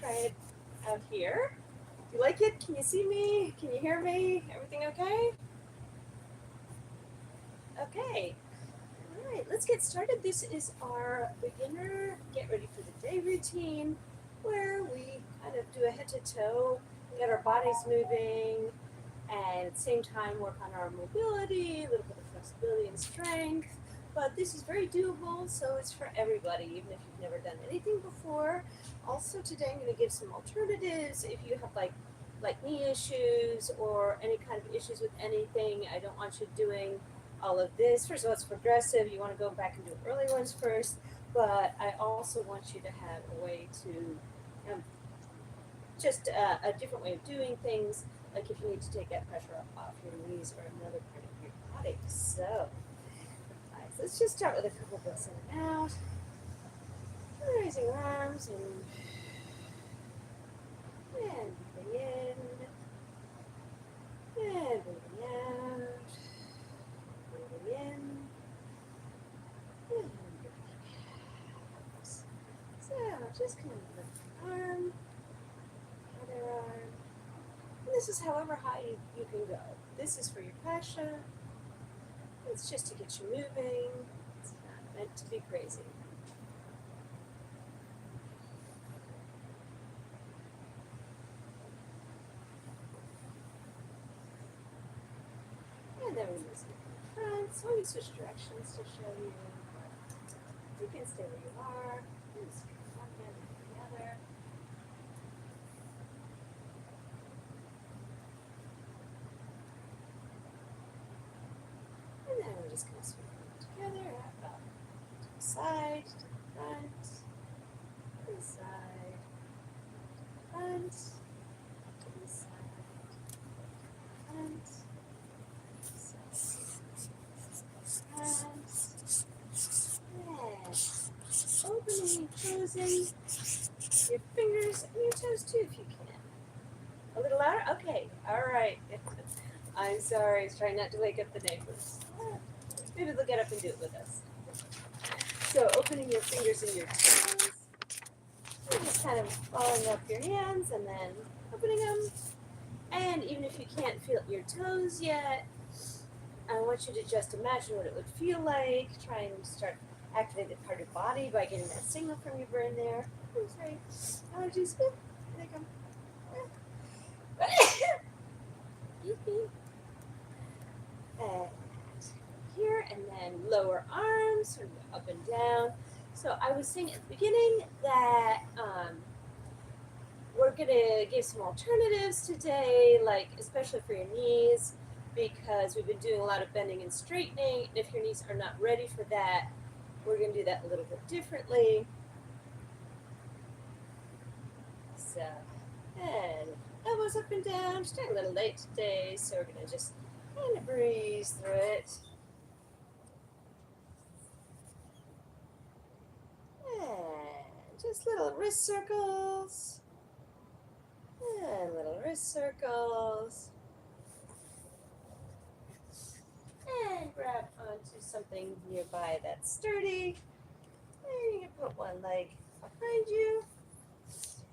try it out here. You like it? Can you see me? Can you hear me? Everything okay? Okay. All right, let's get started. This is our beginner get ready for the day routine where we kind of do a head to toe, get our bodies moving, and at the same time work on our mobility, a little bit of flexibility and strength. But this is very doable, so it's for everybody, even if you've never done anything before. Also, today I'm going to give some alternatives. If you have like knee issues or any kind of issues with anything, I don't want you doing all of this. First of all, it's progressive. You want to go back and do early ones first, but I also want you to have a way to just a different way of doing things, like if you need to take that pressure off your knees or another part of your body. So, let's just start with a couple breaths in and out. Raising arms and breathing in and breathing out. Breathing in and breathing out. So, just kind of lift an arm, other arm. And this is however high you can go. This is for your fascia. It's just to get you moving. It's not meant to be crazy. And then we move to the front. So we switch directions to show you. You can stay where you are. Just one hand and the other. And then we're just going to swing them together. Up to the side, to the front, to the side, front, to the side, front, and opening and closing your fingers and your toes too if you can. A little louder? Okay. All right. I'm sorry. I was trying not to wake up the neighbors. Maybe they'll get up and do it with us. So opening your fingers and your toes. And just kind of following up your hands and then opening them. And even if you can't feel your toes yet, I want you to just imagine what it would feel like. Try and start activating the part of your body by getting that signal from your brain there. I'm sorry. Allergies. There they come. And here, and then lower arms, sort of up and down. So I was saying at the beginning that we're gonna give some alternatives today, like especially for your knees, because we've been doing a lot of bending and straightening. And if your knees are not ready for that, we're gonna do that a little bit differently. So, and elbows up and down. Just a little late today, so we're gonna just kind of breeze through it. And just little wrist circles. And little wrist circles. And grab onto something nearby that's sturdy. And you can put one leg behind you.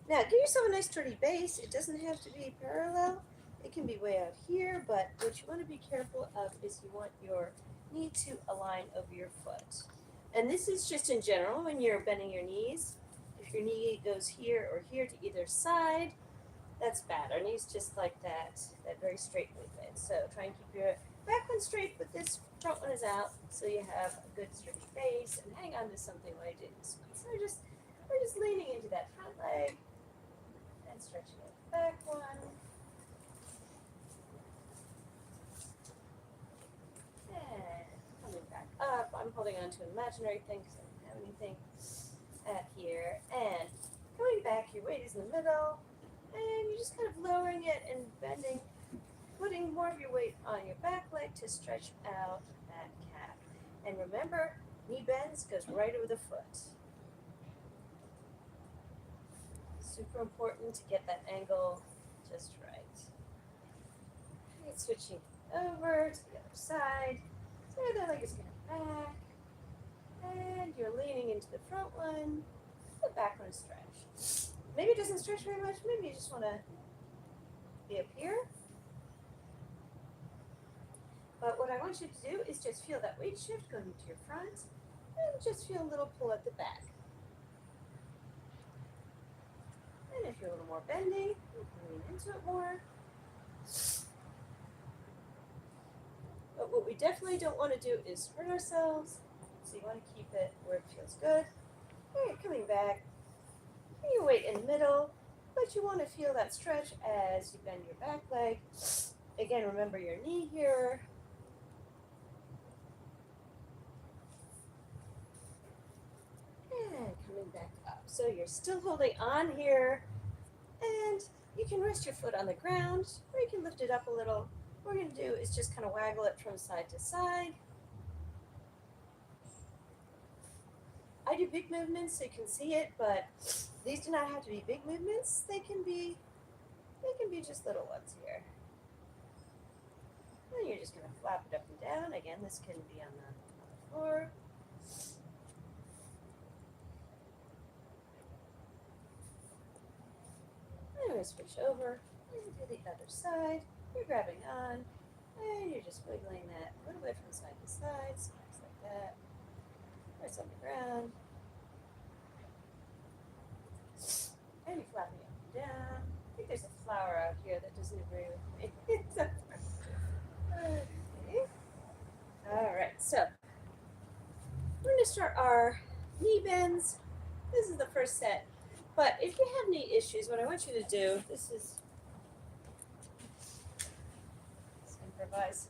Now, give yourself a nice sturdy base. It doesn't have to be parallel. It can be way out here, but what you want to be careful of is you want your knee to align over your foot. And this is just in general when you're bending your knees. If your knee goes here or here to either side, that's bad. Our knees just like that very straight movement. So try and keep your back one straight, but this front one is out, so you have a good straight base. And hang on to something while I do this one. So we're just leaning into that front leg and stretching the back one. And coming back up. I'm holding on to an imaginary thing because I don't have anything at here. And coming back, your weight is in the middle. And you're just kind of lowering it and bending, putting more of your weight on your back leg to stretch out that calf. And remember, knee bends goes right over the foot. Super important to get that angle just right. Okay, switching over to the other side. So the leg is going back. And you're leaning into the front one. The back one is stretched. maybe it doesn't stretch very much. Maybe you just want to be up here. But what I want you to do is just feel that weight shift going to your front and just feel a little pull at the back. And if you're a little more bendy, you can lean into it more. But what we definitely don't want to do is hurt ourselves. So you want to keep it where it feels good. All right, coming back. Your weight in the middle, but you want to feel that stretch as you bend your back leg. Again, remember your knee here. And coming back up. So you're still holding on here, and you can rest your foot on the ground, or you can lift it up a little. What we're going to do is just kind of waggle it from side to side. I do big movements so you can see it, but these do not have to be big movements. They can be just little ones here. And you're just going to flap it up and down. Again, this can be on the floor. And we're going to switch over and do the other side. You're grabbing on, and you're just wiggling that a little bit from side to side, so just like that. Press on the ground. And you're flapping up and down. I think there's a flower out here that doesn't agree with me. Okay. All right, so we're going to start our knee bends. This is the first set. But if you have knee issues, what I want you to do, let's improvise.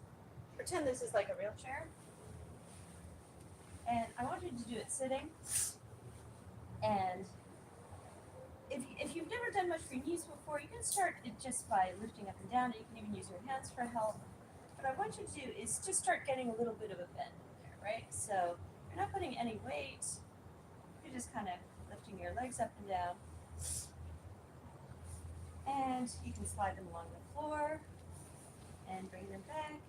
Pretend this is like a real chair. And I want you to do it sitting. And if you've never done much for your knees before, you can start it just by lifting up and down. You can even use your hands for help. What I want you to do is just start getting a little bit of a bend in there, right? So you're not putting any weight. You're just kind of lifting your legs up and down. And you can slide them along the floor and bring them back.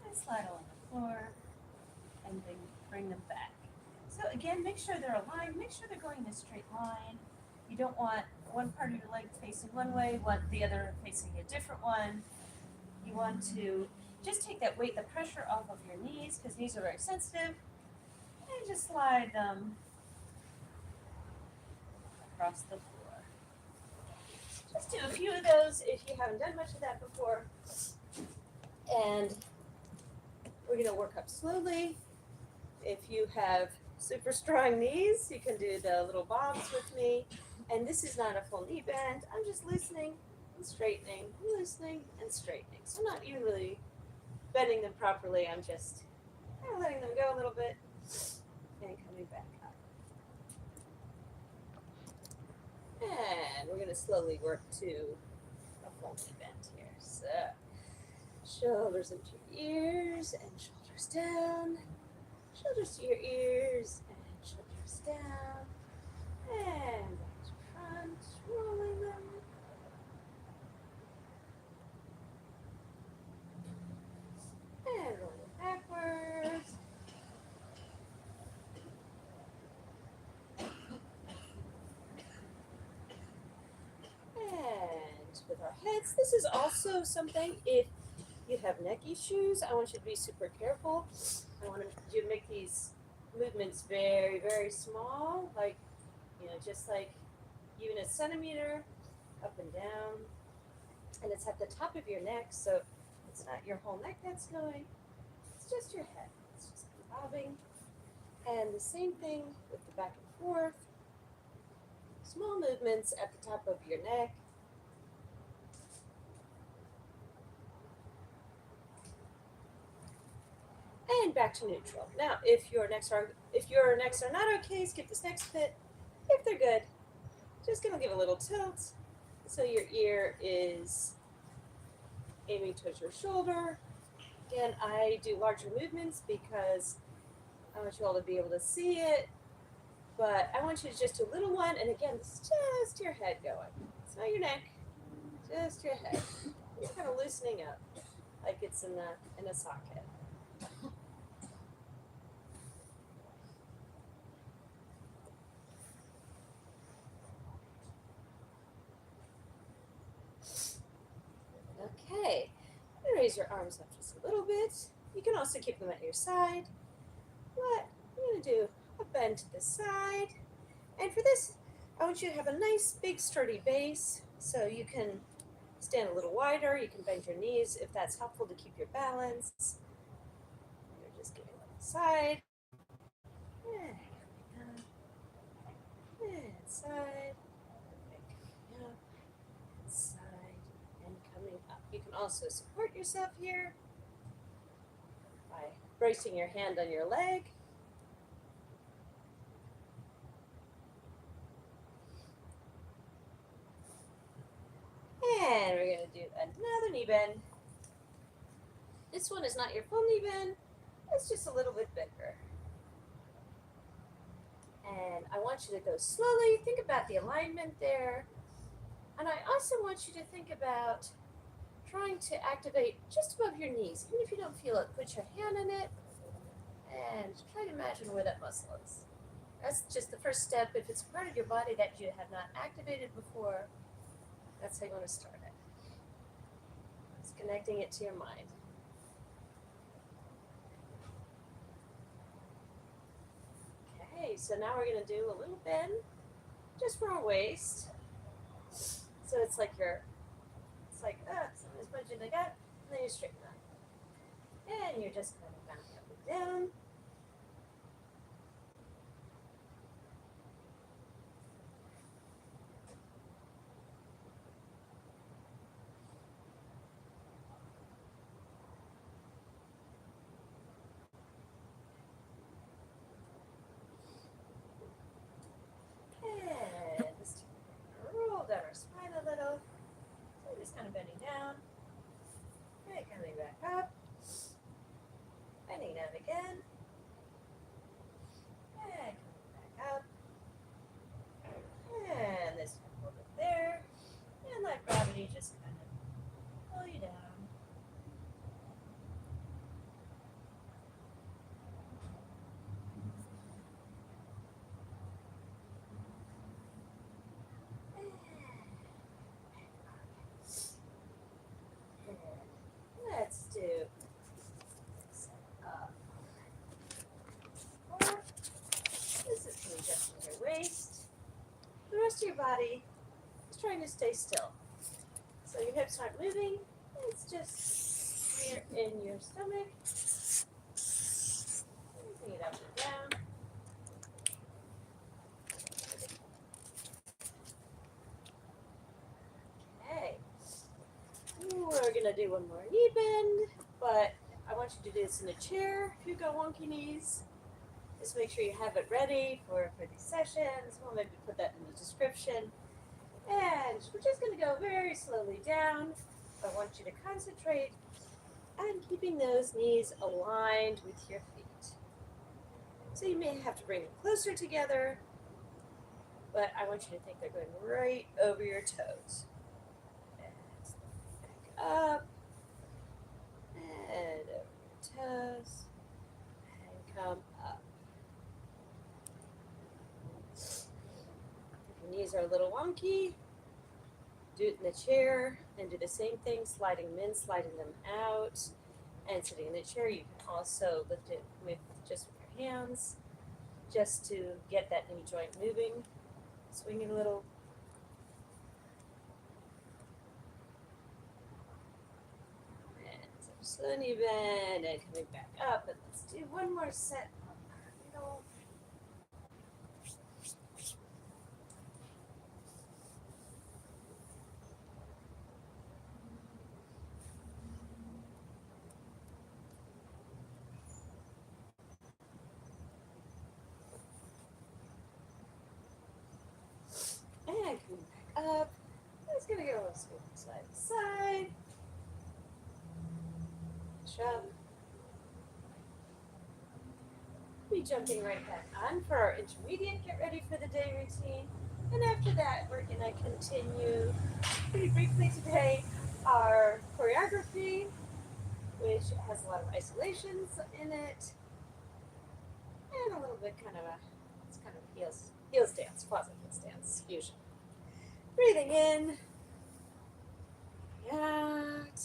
And slide along the floor and bring them back. So again, make sure they're aligned. Make sure they're going in a straight line. You don't want one part of your leg facing one way, want the other facing a different one. You want to just take that weight, the pressure off of your knees, because knees are very sensitive, and just slide them across the floor. Just do a few of those if you haven't done much of that before. And we're going to work up slowly. If you have super strong knees, you can do the little bobs with me. And this is not a full knee bend. I'm just loosening and straightening, loosening and straightening. So I'm not even really bending them properly. I'm just kind of letting them go a little bit and coming back up. And we're going to slowly work to a full knee bend here. So shoulders into your ears and shoulders down. Shoulders to your ears and shoulders down. And back to front, rolling them. And rolling backwards. And with our heads, this is also something, if you have neck issues, I want you to be super careful. I want you to make these movements very, very small, like, just like even a centimeter up and down. And it's at the top of your neck, so it's not your whole neck that's going. It's just your head. It's just bobbing. And the same thing with the back and forth. Small movements at the top of your neck. And back to neutral. Now, if your necks are not okay, skip this next bit. If they're good, just gonna give a little tilt so your ear is aiming towards your shoulder. Again, I do larger movements because I want you all to be able to see it, but I want you to just do a little one, and again, it's just your head going. It's not your neck, just your head. You're kind of loosening up like it's in a socket. raise your arms up just a little bit. You can also keep them at your side. What? I'm going to do a bend to the side. And for this, I want you to have a nice, big, sturdy base so you can stand a little wider. You can bend your knees if that's helpful to keep your balance. You're just giving it a side. And side. Coming up. And side. And coming up. You can also support yourself here by bracing your hand on your leg. And we're going to do another knee bend. This one is not your full knee bend. It's just a little bit bigger. And I want you to go slowly. Think about the alignment there. And I also want you to think about trying to activate just above your knees. Even if you don't feel it, put your hand in it and try to imagine where that muscle is. That's just the first step. If it's part of your body that you have not activated before, that's how you want to start it. It's connecting it to your mind. Okay, so now we're going to do a little bend just from our waist. So it's like somebody's punching the gut, and then you straighten up. And you're just kind of bouncing up and down. And this time we're going to roll down our spine a little. So just kind of bending down. And coming back up. Bending down again. And coming back up. And this time hold it there. And let gravity just kind of pull you down. Let's do up. This is from adjusting your waist. The rest of your body is trying to stay still. So your hips aren't moving. It's just here in your stomach. Bring it up and down. Okay. We're going to do one more knee bend, but I want you to do this in a chair if you've got wonky knees. Just make sure you have it ready for these sessions. We'll maybe put that in the description. And we're just going to go very slowly down. I want you to concentrate on keeping those knees aligned with your feet. So you may have to bring them closer together, but I want you to think they're going right over your toes. And back up, and over your toes, and come up. If your knees are a little wonky, do it in the chair, and do the same thing, sliding them in, sliding them out, and sitting in the chair. You can also lift it with your hands, just to get that knee joint moving, swinging a little. And so slowly bend and coming back up, and let's do one more set on our middle. And coming back up. It's going to go side to side. Shove. Be jumping right back on for our intermediate get ready for the day routine. And after that, we're going to continue pretty briefly today our choreography, which has a lot of isolations in it. And a little bit it's kind of heels dance, quasi heels dance, fusion. Breathing in, out,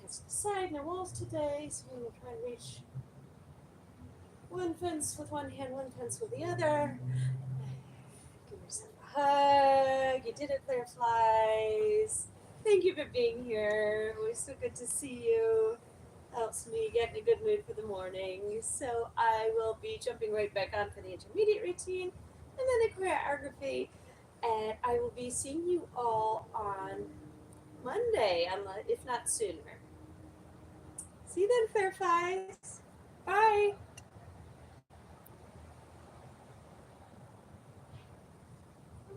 fence to the side, no walls today, so we will try and reach one fence with one hand, one fence with the other. Give yourself a hug. You did it, Fireflies. Thank you for being here. It was so good to see you. Helps me get in a good mood for the morning. So I will be jumping right back on for the intermediate routine and then the choreography. And I will be seeing you all on Monday, if not sooner. See you then, Fireflies. Bye.